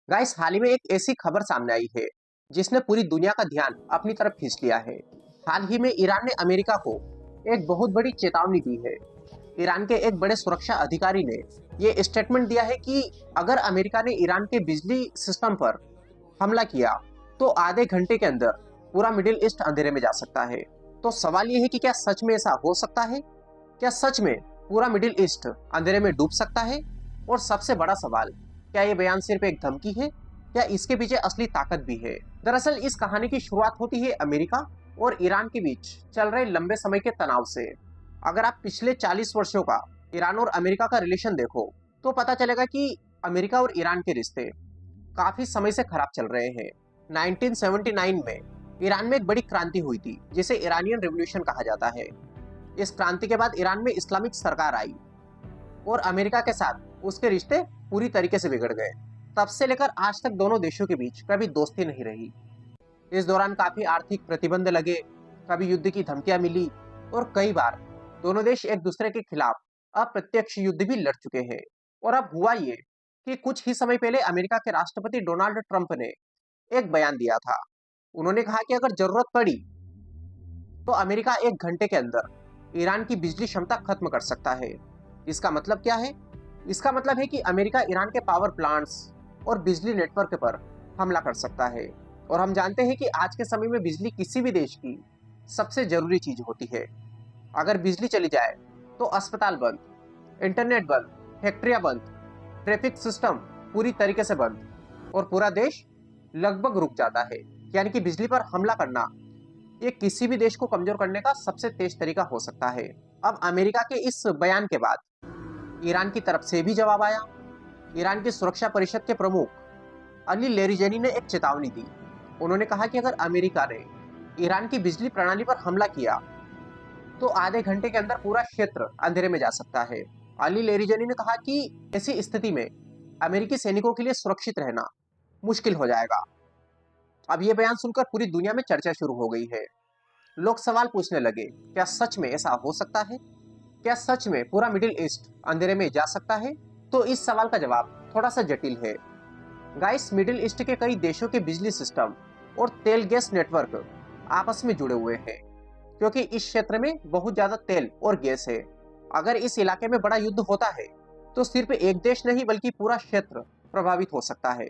Guys, हाल ही में एक ऐसी खबर सामने आई है जिसने पूरी दुनिया का ध्यान अपनी तरफ खींच लिया है। हाल ही में ईरान ने अमेरिका को एक बहुत बड़ी चेतावनी दी है। ईरान के एक बड़े सुरक्षा अधिकारी ने ये स्टेटमेंट दिया है कि अगर अमेरिका ने ईरान के बिजली सिस्टम पर हमला किया तो आधे घंटे के अंदर पूरा मिडिल ईस्ट अंधेरे में जा सकता है। तो सवाल ये है कि क्या सच में ऐसा हो सकता है? क्या सच में पूरा मिडिल ईस्ट अंधेरे में डूब सकता है? और सबसे बड़ा सवाल, क्या ये बयान सिर्फ एक धमकी है या इसके पीछे असली ताकत भी है? दरअसल इस कहानी की शुरुआत होती है अमेरिका और ईरान के बीच चल रहे लंबे समय के तनाव से। अगर आप पिछले 40 वर्षों का ईरान और अमेरिका का रिलेशन देखो तो पता चलेगा कि अमेरिका और ईरान के रिश्ते काफी समय से खराब चल रहे हैं। 1979 में ईरान में एक बड़ी क्रांति हुई थी जिसे ईरानियन रिवॉल्यूशन कहा जाता है। इस क्रांति के बाद ईरान में इस्लामिक सरकार आई और अमेरिका के साथ उसके रिश्ते पूरी तरीके से बिगड़ गए। तब से लेकर आज तक दोनों देशों के बीच कभी दोस्ती नहीं रही। इस दौरान काफी आर्थिक प्रतिबंध लगे, कभी युद्ध की धमकियां मिली और कई बार दोनों देश एक दूसरे के खिलाफ अप्रत्यक्ष युद्ध भी लड़ चुके हैं। और अब हुआ ये कि कुछ ही समय पहले अमेरिका के राष्ट्रपति डोनाल्ड ट्रंप ने एक बयान दिया था। उन्होंने कहा कि अगर जरूरत पड़ी तो अमेरिका एक घंटे के अंदर ईरान की बिजली क्षमता खत्म कर सकता है। इसका मतलब क्या है? इसका मतलब है कि अमेरिका ईरान के पावर प्लांट्स और बिजली नेटवर्क पर हमला कर सकता है। और हम जानते हैं कि आज के समय में बिजली किसी भी देश की सबसे जरूरी चीज होती है। अगर बिजली चली जाए तो अस्पताल बंद, इंटरनेट बंद, फैक्ट्रियां बंद, ट्रैफिक सिस्टम पूरी तरीके से बंद और पूरा देश लगभग रुक जाता है। यानी कि बिजली पर हमला करना ये किसी भी देश को कमजोर करने का सबसे तेज तरीका हो सकता है। अब अमेरिका के इस बयान के बाद ईरान की तरफ से भी जवाब आया। ईरान की सुरक्षा परिषद के प्रमुख अली लेरिजानी ने एक चेतावनी दी। उन्होंने कहा कि अगर अमेरिका ने ईरान की बिजली प्रणाली पर हमला किया तो आधे घंटे के अंदर पूरा क्षेत्र अंधेरे में जा सकता है। अली लेरिजानी ने कहा कि ऐसी स्थिति में अमेरिकी सैनिकों के लिए सुरक्षित रहना मुश्किल हो जाएगा। अब ये बयान सुनकर पूरी दुनिया में चर्चा शुरू हो गई है। लोग सवाल पूछने लगे, क्या सच में ऐसा हो सकता है? क्या सच में पूरा मिडिल ईस्ट अंधेरे में जा सकता है? तो इस सवाल का जवाब थोड़ा सा जटिल है। गाइस, मिडिल ईस्ट के कई देशों के बिजली सिस्टम और तेल गैस नेटवर्क आपस में जुड़े हुए हैं क्योंकि इस क्षेत्र में बहुत ज्यादा तेल और गैस है। अगर इस इलाके में बड़ा युद्ध होता है तो सिर्फ एक देश नहीं बल्कि पूरा क्षेत्र प्रभावित हो सकता है।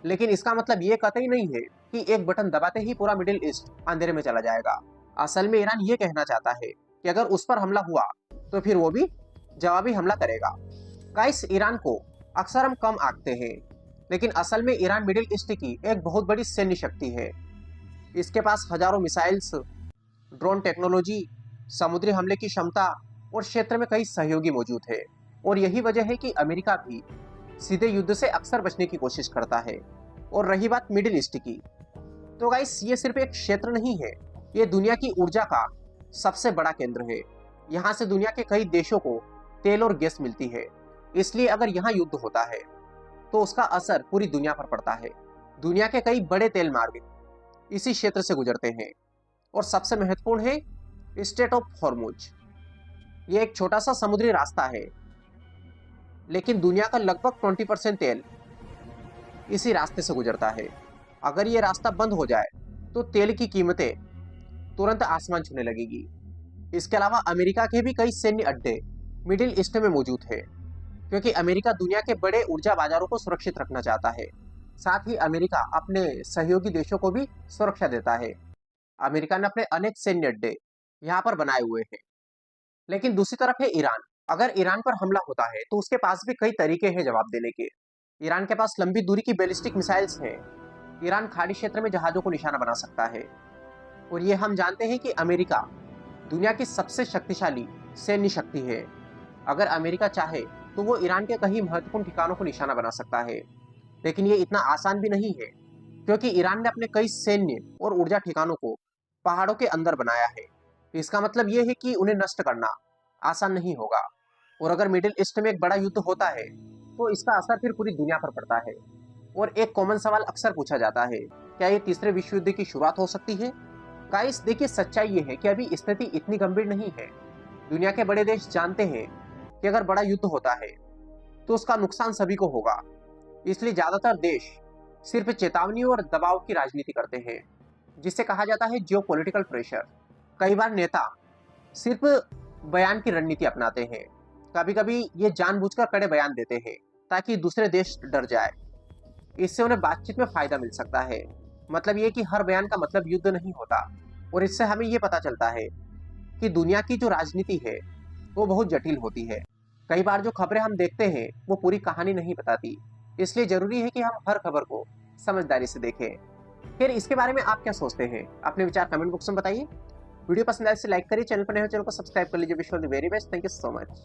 लेकिन इसका मतलब ये कतई नहीं है कि एक बटन दबाते ही पूरा मिडिल ईस्ट अंधेरे में चला जाएगा। असल में ईरान ये कहना चाहता है कि अगर उस पर हमला हुआ तो फिर वो भी जवाबी हमला करेगा। गाइस, ईरान को अक्सर हम कम आंकते हैं, लेकिन असल में ईरान मिडिल ईस्ट की एक बहुत बड़ी सैन्य शक्ति है। इसके पास हजारों मिसाइल्स, ड्रोन टेक्नोलॉजी, समुद्री हमले की क्षमता और क्षेत्र में कई सहयोगी मौजूद है। और यही वजह है कि अमेरिका भी सीधे युद्ध से अक्सर बचने की कोशिश करता है। और रही बात मिडिल ईस्ट की, तो गाइस ये सिर्फ एक क्षेत्र नहीं है, ये दुनिया की ऊर्जा का सबसे बड़ा केंद्र है। यहाँ से दुनिया के कई देशों को तेल और गैस मिलती है। इसलिए अगर यहाँ युद्ध होता है तो उसका असर पूरी दुनिया पर पड़ता है। दुनिया के कई बड़े तेल मार्ग इसी क्षेत्र से गुजरते हैं और सबसे महत्वपूर्ण है स्ट्रेट ऑफ हॉर्मुज। ये एक छोटा सा समुद्री रास्ता है, लेकिन दुनिया का लगभग 20% तेल इसी रास्ते से गुजरता है। अगर ये रास्ता बंद हो जाए तो तेल की कीमतें तुरंत आसमान छूने लगेगी। इसके अलावा अमेरिका के भी कई सैन्य अड्डे मिडिल ईस्ट में मौजूद है क्योंकि अमेरिका दुनिया के बड़े ऊर्जा बाजारों को सुरक्षित रखना चाहता है। साथ ही अमेरिका अपने सहयोगी देशों को भी सुरक्षा देता है। अमेरिका ने अपने अनेक सैन्य अड्डे यहाँ पर बनाए हुए हैं। लेकिन दूसरी तरफ है ईरान। अगर ईरान पर हमला होता है तो उसके पास भी कई तरीके हैं जवाब देने के। ईरान के पास लंबी दूरी की बैलिस्टिक मिसाइल्स हैं। ईरान खाड़ी क्षेत्र में जहाजों को निशाना बना सकता है। और ये हम जानते हैं कि अमेरिका दुनिया की सबसे शक्तिशाली सैन्य शक्ति है। अगर अमेरिका चाहे तो वो ईरान के कई महत्वपूर्ण ठिकानों को निशाना बना सकता है। लेकिन ये इतना आसान भी नहीं है क्योंकि ईरान ने अपने कई सैन्य और ऊर्जा ठिकानों को पहाड़ों के अंदर बनाया है। इसका मतलब ये है कि उन्हें नष्ट करना आसान नहीं होगा। और अगर मिडिल ईस्ट में एक बड़ा युद्ध होता है तो इसका असर फिर पूरी दुनिया पर पड़ता है। और एक कॉमन सवाल अक्सर पूछा जाता है, क्या ये तीसरे विश्व युद्ध की शुरुआत हो सकती है? गाइस, देखिए सच्चाई ये है कि अभी स्थिति इतनी गंभीर नहीं है। दुनिया के बड़े देश जानते हैं कि अगर बड़ा युद्ध होता है तो उसका नुकसान सभी को होगा। इसलिए ज्यादातर देश सिर्फ चेतावनी और दबाव की राजनीति करते हैं, जिसे कहा जाता है जियो पॉलिटिकल प्रेशर। कई बार नेता सिर्फ बयान की रणनीति अपनाते हैं। कभी कभी ये जानबूझकर कड़े बयान देते हैं ताकि दूसरे देश डर जाए। इससे उन्हें बातचीत में फायदा मिल सकता है। मतलब ये कि हर बयान का मतलब युद्ध नहीं होता। और इससे हमें ये पता चलता है कि दुनिया की जो राजनीति है वो बहुत जटिल होती है। कई बार जो खबरें हम देखते हैं वो पूरी कहानी नहीं बताती। इसलिए जरूरी है कि हम हर खबर को समझदारी से देखें। फिर इसके बारे में आप क्या सोचते हैं? अपने विचार कमेंट बॉक्स में बताइए। वीडियो पसंद आए तो लाइक करिए, चैनल पर नए हो चैनल को सब्सक्राइब कर लीजिए। Wish you all the very best. Thank you so much.